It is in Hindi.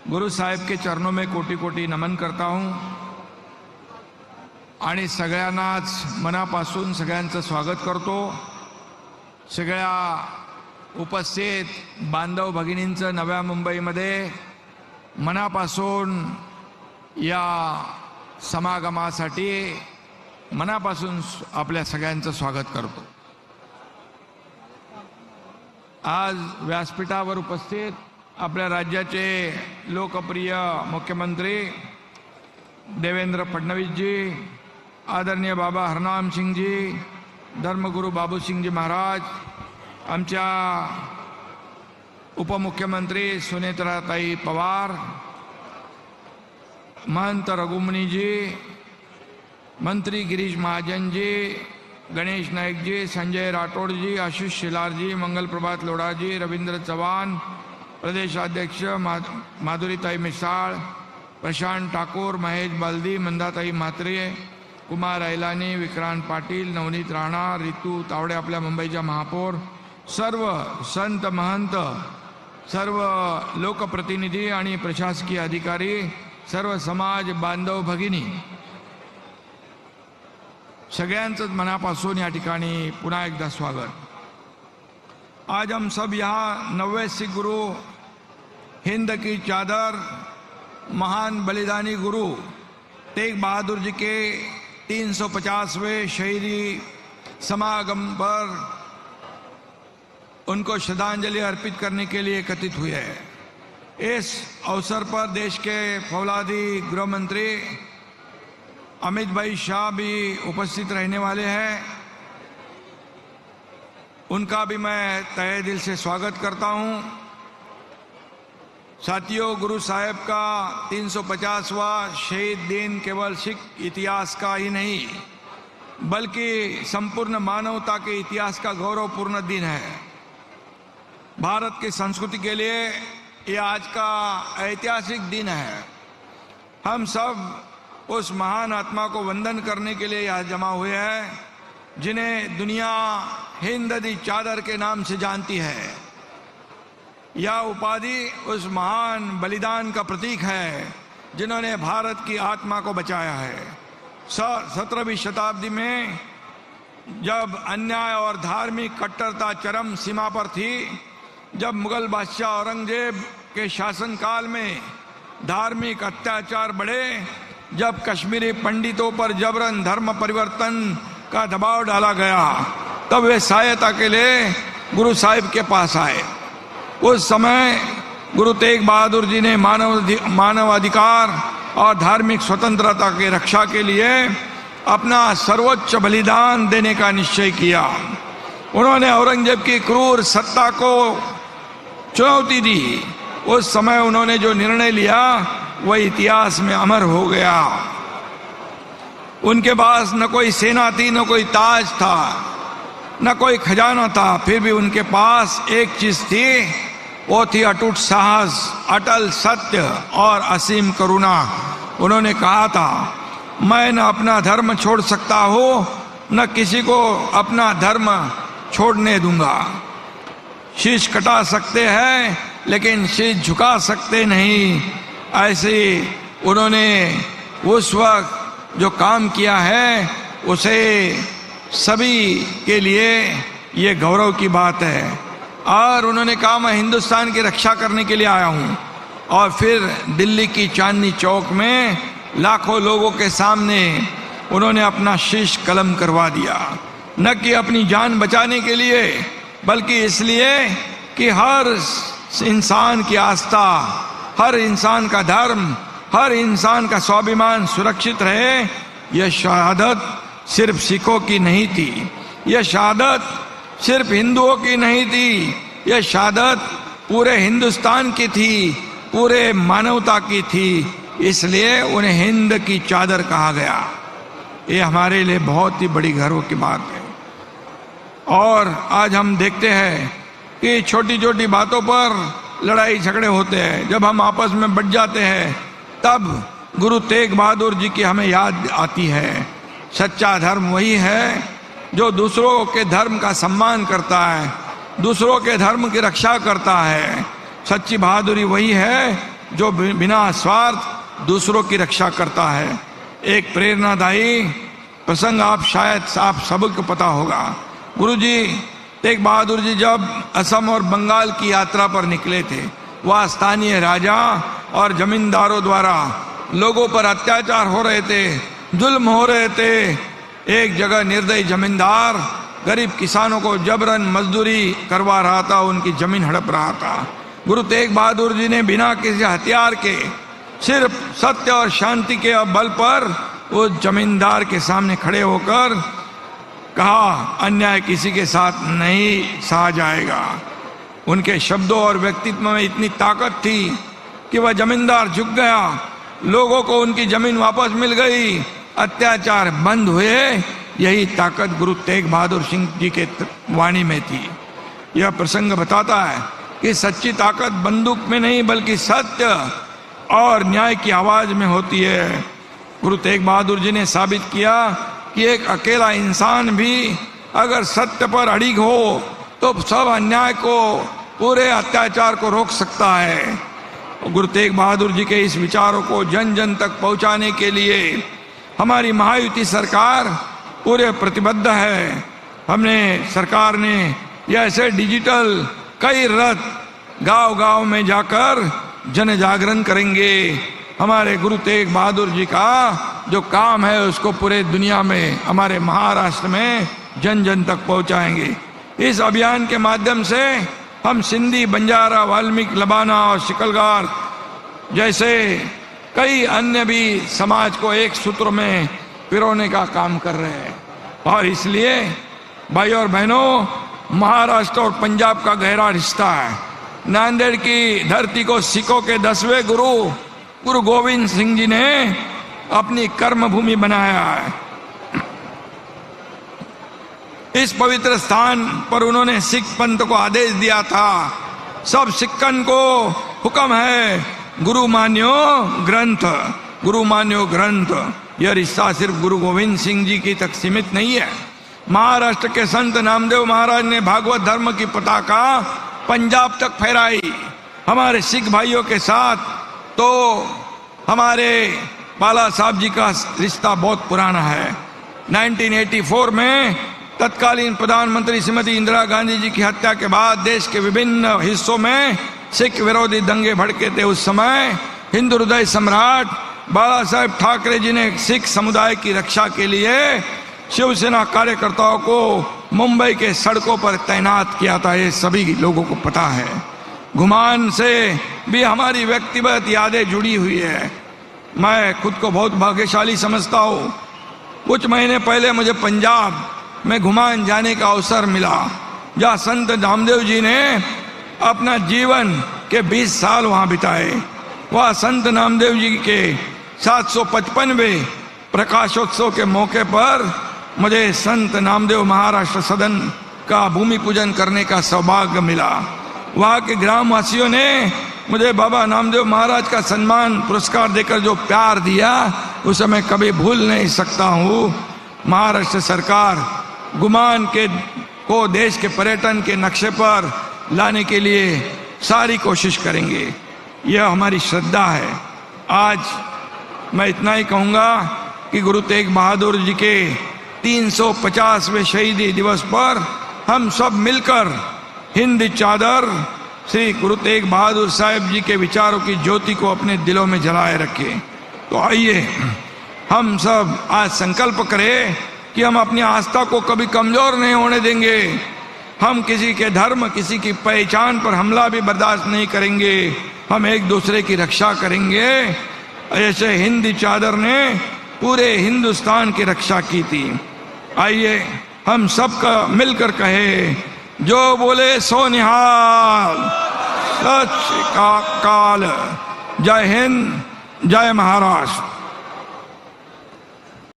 गुरु साहेब के चरणों में कोटी कोटी नमन करता हूं आणि सगळ्यांनाच मनापासून सगळ्यांचं स्वागत करतो। सगळ्या उपस्थित बांधव भगिनींचं नव्या मुंबईमध्ये मनापासून या समागमासाठी मनापासून आपल्या सगळ्यांचं स्वागत करतो। आज व्यासपीठावर उपस्थित आपल्या राज्याचे लोकप्रिय मुख्यमंत्री देवेंद्र फडणवीस जी, आदरणीय बाबा हरनाम सिंह जी, धर्मगुरू बाबू सिंह जी महाराज, आमच्या उपमुख्यमंत्री सुनेत्राताई पवार, महंत रघुमुनी जी, मंत्री गिरीश महाजन जी, गणेश नायक जी, संजय राठौड़ जी, आशीष शिलार जी, मंगल प्रभात लोढ़ा जी, रविंद्र चौहान, प्रदेशाध्यक्ष माधुरीताई मिसाळ, प्रशांत ठाकुर, महेश बालदी, मंदाताई म्हात्रे, कुमार ऐलानी, विक्रांत पाटील, नवनीत राणा, रितू तावडे, आपल्या मुंबईच्या महापौर, सर्व संत महंत, सर्व लोकप्रतिनिधी आणि प्रशासकीय अधिकारी, सर्व समाज बांधव भगिनी, सगळ्यांचंच मनापासून या ठिकाणी पुन्हा एकदा स्वागत। आज हम सब यहाँ 90 सिख गुरु, हिंद की चादर, महान बलिदानी गुरु तेग बहादुर जी के 350वें शहीदी समागम पर उनको श्रद्धांजलि अर्पित करने के लिए एकत्रित हुए हैं। इस अवसर पर देश के फौलादी गृह मंत्री अमित भाई शाह भी उपस्थित रहने वाले हैं। उनका भी मैं तहे दिल से स्वागत करता हूं। साथियों, गुरु साहेब का 350वां शहीद दिन केवल सिख इतिहास का ही नहीं बल्कि संपूर्ण मानवता के इतिहास का गौरवपूर्ण दिन है। भारत की संस्कृति के लिए यह आज का ऐतिहासिक दिन है। हम सब उस महान आत्मा को वंदन करने के लिए यहाँ जमा हुए हैं जिन्हें दुनिया हिंद दी चादर के नाम से जानती है। यह उपाधि उस महान बलिदान का प्रतीक है जिन्होंने भारत की आत्मा को बचाया है। 17वीं शताब्दी में जब अन्याय और धार्मिक कट्टरता चरम सीमा पर थी, जब मुगल बादशाह औरंगजेब के शासनकाल में धार्मिक अत्याचार बढ़े, जब कश्मीरी पंडितों पर जबरन धर्म परिवर्तन का दबाव डाला गया, तब वे सहायता के लिए गुरु साहिब के पास आए। उस समय गुरु तेग बहादुर जी ने मानवाधिकार और धार्मिक स्वतंत्रता की रक्षा के लिए अपना सर्वोच्च बलिदान देने का निश्चय किया। उन्होंने औरंगजेब की क्रूर सत्ता को चुनौती दी। उस समय उन्होंने जो निर्णय लिया वह इतिहास में अमर हो गया। उनके पास न कोई सेना थी, न कोई ताज था, न कोई खजाना था, फिर भी उनके पास एक चीज थी, वो थी अटूट साहस, अटल सत्य और असीम करुणा। उन्होंने कहा था, मैं न अपना धर्म छोड़ सकता हूं, न किसी को अपना धर्म छोड़ने दूंगा। शीश कटा सकते हैं लेकिन शीश झुका सकते नहीं। ऐसे उन्होंने उस वक्त जो काम किया है उसे सभी के लिए ये गौरव की बात है। और उन्होंने कहा, मैं हिंदुस्तान की रक्षा करने के लिए आया हूँ। और फिर दिल्ली की चांदनी चौक में लाखों लोगों के सामने उन्होंने अपना शीश कलम करवा दिया, न कि अपनी जान बचाने के लिए बल्कि इसलिए कि हर इंसान की आस्था, हर इंसान का धर्म, हर इंसान का स्वाभिमान सुरक्षित रहे। यह शहादत सिर्फ सिखों की नहीं थी, यह शहादत सिर्फ हिंदुओं की नहीं थी, यह शहादत पूरे हिंदुस्तान की थी, पूरे मानवता की थी। इसलिए उन्हें हिंद की चादर कहा गया। ये हमारे लिए बहुत ही बड़ी गर्व की बात है। और आज हम देखते हैं कि छोटी छोटी बातों पर लड़ाई झगड़े होते हैं। जब हम आपस में बट जाते हैं तब गुरु तेग बहादुर जी की हमें याद आती है। सच्चा धर्म वही है जो दूसरों के धर्म का सम्मान करता है, दूसरों के धर्म की रक्षा करता है। सच्ची बहादुरी वही है जो बिना स्वार्थ दूसरों की रक्षा करता है। एक प्रेरणादायी प्रसंग आप सबको पता होगा। गुरुजी तेग बहादुर जी जब असम और बंगाल की यात्रा पर निकले थे, वह स्थानीय राजा और जमींदारों द्वारा लोगों पर अत्याचार हो रहे थे, जुल्म हो रहे थे। एक जगह निर्दयी जमींदार गरीब किसानों को जबरन मजदूरी करवा रहा था, उनकी जमीन हड़प रहा था। गुरु तेग बहादुर जी ने बिना किसी हथियार के, सिर्फ सत्य और शांति के बल पर उस जमींदार के सामने खड़े होकर कहा, अन्याय किसी के साथ नहीं सहा जाएगा। उनके शब्दों और व्यक्तित्व में इतनी ताकत थी कि वह जमींदार झुक गया, लोगों को उनकी जमीन वापस मिल गई, अत्याचार बंद हुए। यही ताकत गुरु तेग बहादुर सिंह जी के वाणी में थी। यह प्रसंग बताता है कि सच्ची ताकत बंदूक में नहीं बल्कि सत्य और न्याय की आवाज में होती है। गुरु तेग बहादुर जी ने साबित किया कि एक अकेला इंसान भी अगर सत्य पर अड़िग हो तो सब अन्याय को, पूरे अत्याचार को रोक सकता है। गुरु तेग बहादुर जी के इस विचारों को जन जन तक पहुंचाने के लिए हमारी महायुति सरकार पूरे प्रतिबद्ध है। सरकार ने ऐसे डिजिटल कई रथ गांव गांव में जाकर जन जागरण करेंगे। हमारे गुरु तेग बहादुर जी का जो काम है उसको पूरे दुनिया में, हमारे महाराष्ट्र में जन जन तक पहुंचाएंगे। इस अभियान के माध्यम से हम सिंधी, बंजारा, वाल्मीकि, लबाना और शिकलगार जैसे कई अन्य भी समाज को एक सूत्र में पिरोने का काम कर रहे हैं। और इसलिए भाई और बहनों, महाराष्ट्र और पंजाब का गहरा रिश्ता है। नांदेड़ की धरती को सिखों के 10वें गुरु गोविंद सिंह जी ने अपनी कर्म भूमि बनाया है। इस पवित्र स्थान पर उन्होंने सिख पंथ को आदेश दिया था, सब सिक्कन को हुक्म है, गुरु मान्यो ग्रंथ, गुरु मान्यो ग्रंथ। यह रिश्ता सिर्फ गुरु गोविंद सिंह जी की तक सीमित नहीं है। महाराष्ट्र के संत नामदेव महाराज ने भागवत धर्म की पताका पंजाब तक फहराई। हमारे सिख भाइयों के साथ तो हमारे बाला साहब जी का रिश्ता बहुत पुराना है। 1984 में तत्कालीन प्रधानमंत्री श्रीमती इंदिरा गांधी जी की हत्या के बाद देश के विभिन्न हिस्सों में सिख विरोधी दंगे भड़के थे। उस समय हिंदू हृदय सम्राट बाला साहेब ठाकरे जी ने सिख समुदाय की रक्षा के लिए शिवसेना कार्यकर्ताओं को मुंबई के सड़कों पर तैनात किया था। ये सभी लोगों को पता है। घुमान से भी हमारी व्यक्तिगत यादें जुड़ी हुई है। मैं खुद को बहुत भाग्यशाली समझता हूँ। कुछ महीने पहले मुझे पंजाब में घुमान जाने का अवसर मिला, जहाँ संत नामदेव जी ने अपना जीवन के 20 साल वहाँ बिताए। वह संत नामदेव जी के 755वें प्रकाशोत्सव के मौके पर मुझे संत नामदेव महाराष्ट्र सदन का भूमि पूजन करने का सौभाग्य मिला। वहाँ के ग्रामवासियों ने मुझे बाबा नामदेव महाराज का सम्मान पुरस्कार देकर जो प्यार दिया, उसे मैं कभी भूल नहीं सकता हूँ। महाराष्ट्र सरकार घुमान को देश के पर्यटन के नक्शे पर लाने के लिए सारी कोशिश करेंगे। यह हमारी श्रद्धा है। आज मैं इतना ही कहूँगा कि गुरु तेग बहादुर जी के 350वें शहीदी दिवस पर हम सब मिलकर हिंद चादर श्री गुरु तेग बहादुर साहब जी के विचारों की ज्योति को अपने दिलों में जलाए रखें। तो आइए हम सब आज संकल्प करें कि हम अपनी आस्था को कभी कमजोर नहीं होने देंगे। हम किसी के धर्म, किसी की पहचान पर हमला भी बर्दाश्त नहीं करेंगे। हम एक दूसरे की रक्षा करेंगे। ऐसे हिंद चादर ने पूरे हिंदुस्तान की रक्षा की थी। आइए हम सबका मिलकर कहे, जो बोले सो निहाल, सच का काल। जय हिंद, जय महाराष्ट्र।